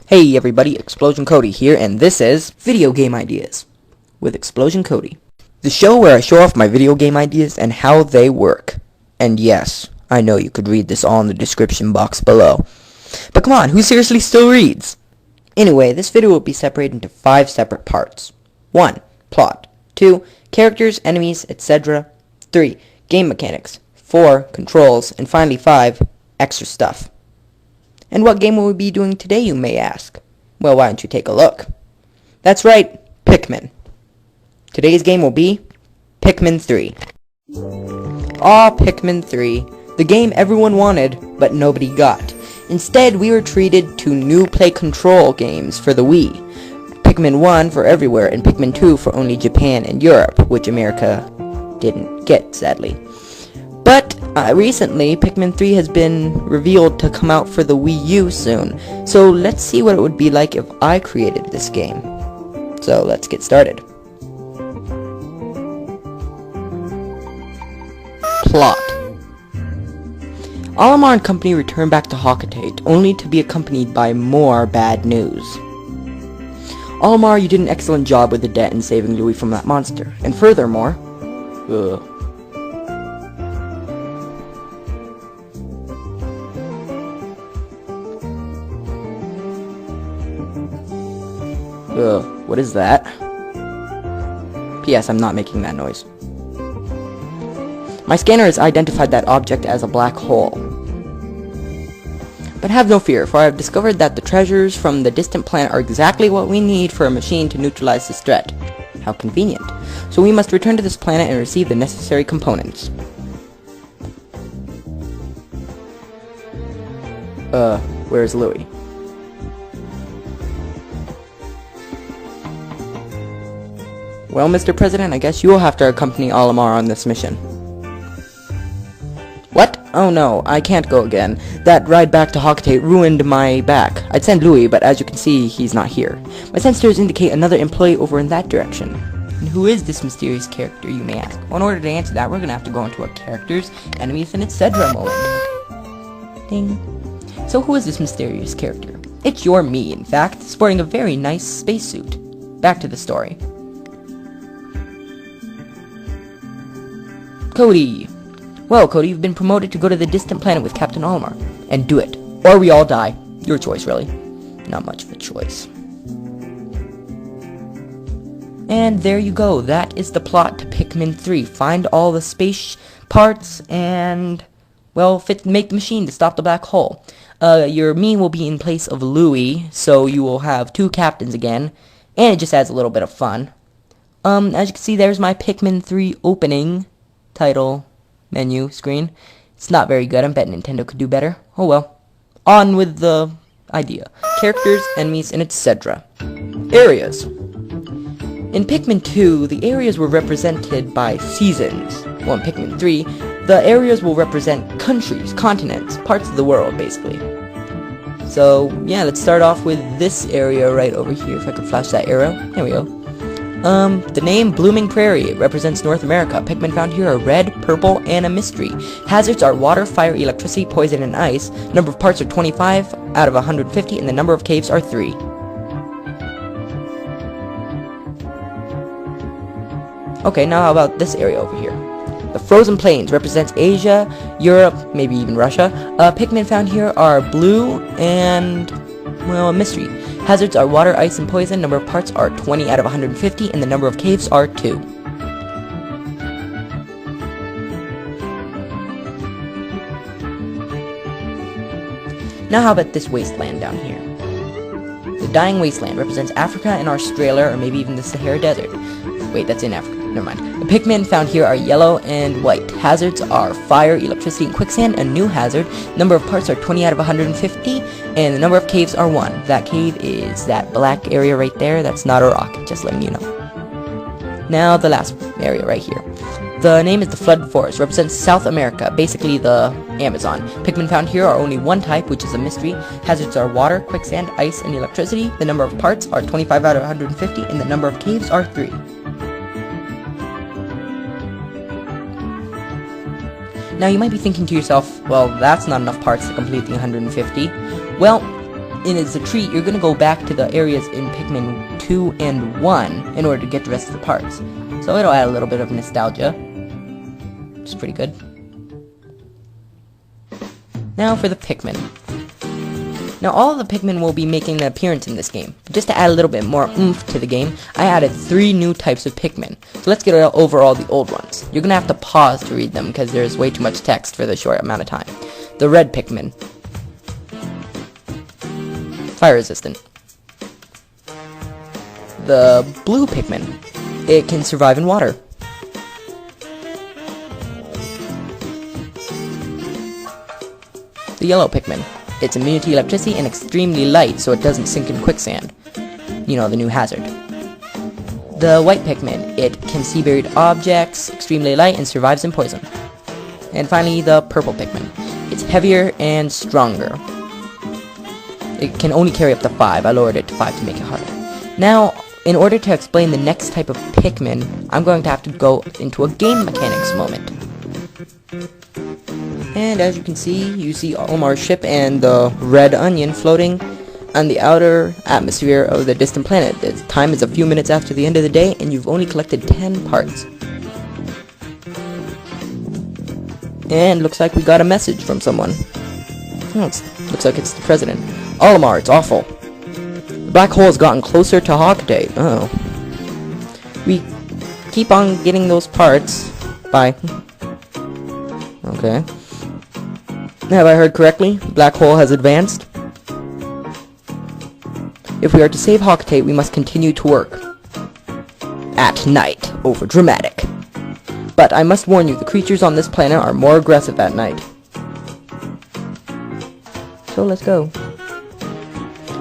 Hey everybody, Explosionkody here, and this is Video Game Ideas with Explosionkody, the show where I show off my video game ideas and how they work. And yes, I know you could read this all in the description box below. But come on, who seriously still reads? Anyway, this video will be separated into 5 separate parts. 1. Plot. 2. Characters, enemies, etc. 3. Game mechanics. 4. Controls. And finally 5. Extra stuff. And what game will we be doing today, you may ask? Well, why don't you take a look? That's right, Pikmin. Today's game will be Pikmin 3. Aw, Pikmin 3. The game everyone wanted, but nobody got. Instead, we were treated to new play control games for the Wii. Pikmin 1 for everywhere, and Pikmin 2 for only Japan and Europe, which America didn't get, sadly. But recently, Pikmin 3 has been revealed to come out for the Wii U soon, so let's see what it would be like if I created this game. So let's get started. Plot. Olimar and company return back to Hockatate, only to be accompanied by more bad news. Olimar, you did an excellent job with the debt and saving Louis from that monster, and furthermore... what is that? P.S. I'm not making that noise. My scanner has identified that object as a black hole. But have no fear, for I have discovered that the treasures from the distant planet are exactly what we need for a machine to neutralize this threat. How convenient. So we must return to this planet and receive the necessary components. Where's Louis? Well, Mr. President, I guess you'll have to accompany Olimar on this mission. What? Oh no, I can't go again. That ride back to Hockatate ruined my back. I'd send Louis, but as you can see, he's not here. My sensors indicate another employee over in that direction. And who is this mysterious character, you may ask? Well, in order to answer that, we're gonna have to go into our characters, enemies, and etc. moment. Ding. So who is this mysterious character? It's your me, in fact, sporting a very nice spacesuit. Back to the story. Cody! Well, Cody, you've been promoted to go to the distant planet with Captain Olimar. And do it. Or we all die. Your choice, really. Not much of a choice. And there you go. That is the plot to Pikmin 3. Find all the space parts and, well, make the machine to stop the black hole. Your me will be in place of Louis, so you will have 2 captains again. And it just adds a little bit of fun. As you can see, there's my Pikmin 3 opening title menu screen. It's not very good. I bet Nintendo could do better. Oh well. On with the idea. Characters, enemies, and etc. Areas. In Pikmin 2, the areas were represented by seasons. Well, in Pikmin 3, the areas will represent countries, continents, parts of the world, basically. So, yeah, let's start off with this area right over here. If I could flash that arrow. There we go. The name Blooming Prairie represents North America. Pikmin found here are red, purple, and a mystery. Hazards are water, fire, electricity, poison, and ice. Number of parts are 25 out of 150, and the number of caves are 3. Okay, now how about this area over here? The Frozen Plains represents Asia, Europe, maybe even Russia. Pikmin found here are blue and, well, a mystery. Hazards are water, ice, and poison. Number of parts are 20 out of 150, and the number of caves are 2. Now how about this wasteland down here? The Dying Wasteland represents Africa and Australia, or maybe even the Sahara Desert. Wait, that's in Africa. Never mind. The Pikmin found here are yellow and white. Hazards are fire, electricity, and quicksand. A new hazard. Number of parts are 20 out of 150, and the number of caves are 1. That cave is that black area right there. That's not a rock, just letting you know. Now the last area right here. The name is the Flood Forest. Represents South America, basically the Amazon. Pikmin found here are only 1 type, which is a mystery. Hazards are water, quicksand, ice, and electricity. The number of parts are 25 out of 150, and the number of caves are 3. Now you might be thinking to yourself, well, that's not enough parts to complete the 150. Well, and as a treat, you're gonna go back to the areas in Pikmin 2 and 1 in order to get the rest of the parts. So it'll add a little bit of nostalgia, which is pretty good. Now for the Pikmin. Now all of the Pikmin will be making an appearance in this game. Just to add a little bit more oomph to the game, I added 3 new types of Pikmin. So let's get over all the old ones. You're gonna have to pause to read them because there's way too much text for the short amount of time. The red Pikmin. Fire resistant. The blue Pikmin. It can survive in water. The yellow Pikmin. It's immune to electricity and extremely light, so it doesn't sink in quicksand. You know, the new hazard. The white Pikmin. It can see buried objects, extremely light, and survives in poison. And finally, the purple Pikmin. It's heavier and stronger. It can only carry up to 5. I lowered it to 5 to make it harder. Now, in order to explain the next type of Pikmin, I'm going to have to go into a game mechanics moment. And as you can see, Olimar's ship and the red onion floating on the outer atmosphere of the distant planet. The time is a few minutes after the end of the day, and you've only collected 10 parts. And looks like we got a message from someone. Looks like it's the president. Olimar, it's awful. The black hole has gotten closer to Hoctay. Oh. We keep on getting those parts by... Okay. Have I heard correctly? The black hole has advanced? If we are to save Hoctay, we must continue to work. At night. Over dramatic. But I must warn you, the creatures on this planet are more aggressive at night. So let's go.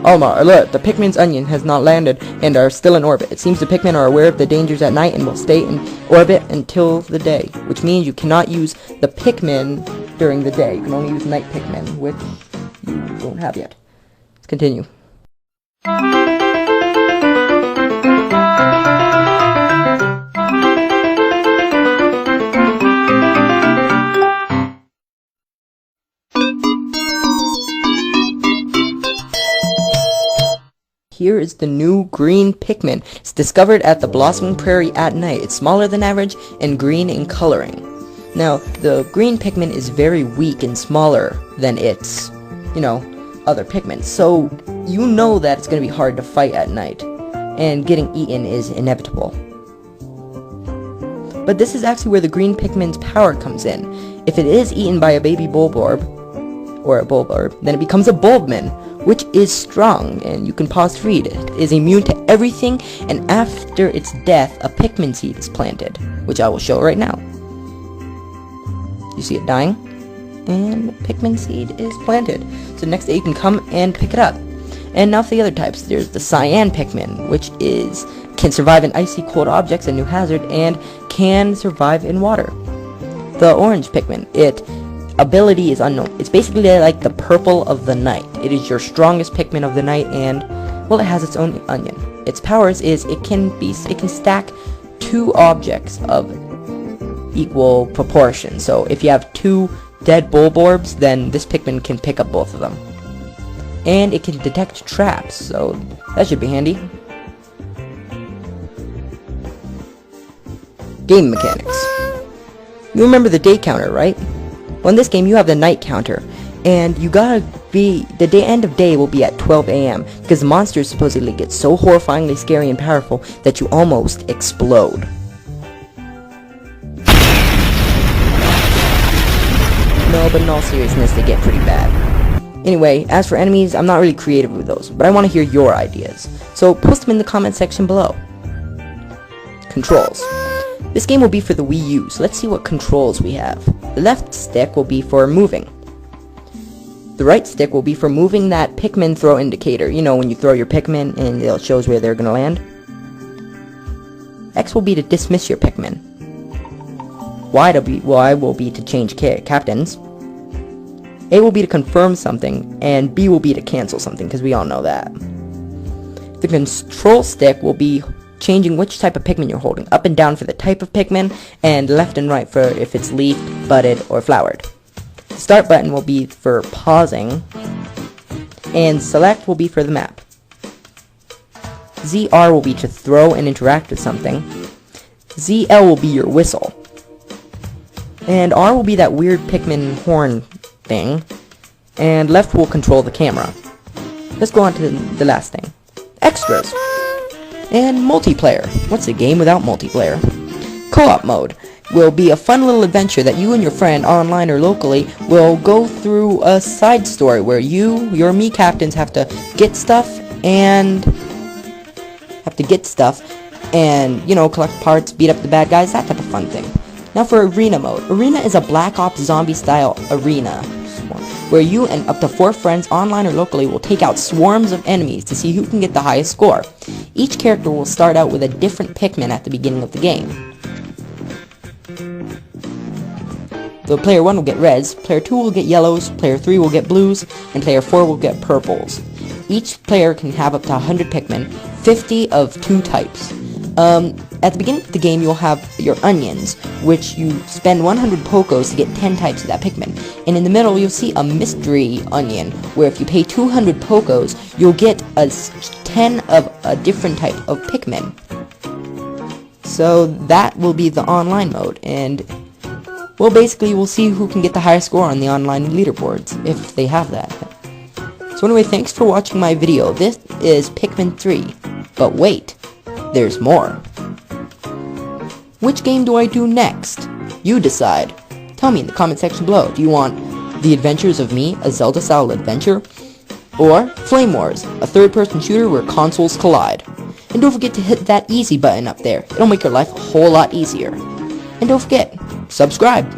Olimar, alert! The Pikmin's onion has not landed and are still in orbit. It seems the Pikmin are aware of the dangers at night and will stay in orbit until the day, which means you cannot use the Pikmin during the day. You can only use night Pikmin, which you don't have yet. Let's continue. Here is the new green Pikmin. It's discovered at the Blossoming Prairie at night. It's smaller than average and green in coloring. Now, the green Pikmin is very weak and smaller than its, other Pikmin. So, you know that it's going to be hard to fight at night. And getting eaten is inevitable. But this is actually where the green Pikmin's power comes in. If it is eaten by a baby Bulborb, or a Bulborb, then it becomes a Bulbmin, which is strong, and you can pause to read. It is immune to everything, and after its death, a Pikmin seed is planted, which I will show right now. You see it dying? And Pikmin seed is planted. So next day you can come and pick it up. And now for the other types. There's the Cyan Pikmin, which can survive in icy cold objects, a new hazard, and can survive in water. The orange Pikmin, its ability is unknown. It's basically like the purple of the night. It is your strongest Pikmin of the night, and well, it has its own onion. Its powers is it can stack 2 objects of equal proportion. So if you have 2 dead Bulborbs, then this Pikmin can pick up both of them. And it can detect traps, so that should be handy. Game mechanics. You remember the day counter, right? Well, in this game, you have the night counter, and the end of day will be at 12 a.m. because the monsters supposedly get so horrifyingly scary and powerful that you almost explode. No, but in all seriousness, they get pretty bad. Anyway, as for enemies, I'm not really creative with those, but I want to hear your ideas. So post them in the comment section below. Controls. This game will be for the Wii U, so let's see what controls we have. The left stick will be for moving. The right stick will be for moving that Pikmin throw indicator. You know, when you throw your Pikmin and it shows where they're going to land. X will be to dismiss your Pikmin. Y will be to change captains. A will be to confirm something, and B will be to cancel something, because we all know that. The control stick will be changing which type of Pikmin you're holding. Up and down for the type of Pikmin, and left and right for if it's leafed, budded, or flowered. The start button will be for pausing, and select will be for the map. ZR will be to throw and interact with something. ZL will be your whistle. And R will be that weird Pikmin horn thing. And left will control the camera. Let's go on to the last thing. Extras. And multiplayer. What's a game without multiplayer? Co-op mode will be a fun little adventure that you and your friend, online or locally, will go through a side story where your Mii captains have to get stuff and you know, collect parts, beat up the bad guys, that type of fun thing. Now for arena mode. Arena is a Black Ops zombie style arena where you and up to 4 friends online or locally will take out swarms of enemies to see who can get the highest score. Each character will start out with a different Pikmin at the beginning of the game. So player 1 will get reds, player 2 will get yellows, player 3 will get blues, and player 4 will get purples. Each player can have up to 100 Pikmin, 50 of 2 types. At the beginning of the game, you'll have your onions, which you spend 100 Pokos to get 10 types of that Pikmin. And in the middle, you'll see a mystery onion, where if you pay 200 Pokos, you'll get 10 of a different type of Pikmin. So that will be the online mode, and well, basically, we'll see who can get the highest score on the online leaderboards, if they have that. So anyway, thanks for watching my video. This is Pikmin 3. But wait, there's more. Which game do I do next? You decide. Tell me in the comment section below. Do you want The Adventures of Mii, a Zelda-style adventure? Or Flame Wars, a third-person shooter where consoles collide? And don't forget to hit that easy button up there. It'll make your life a whole lot easier. And don't forget, subscribe.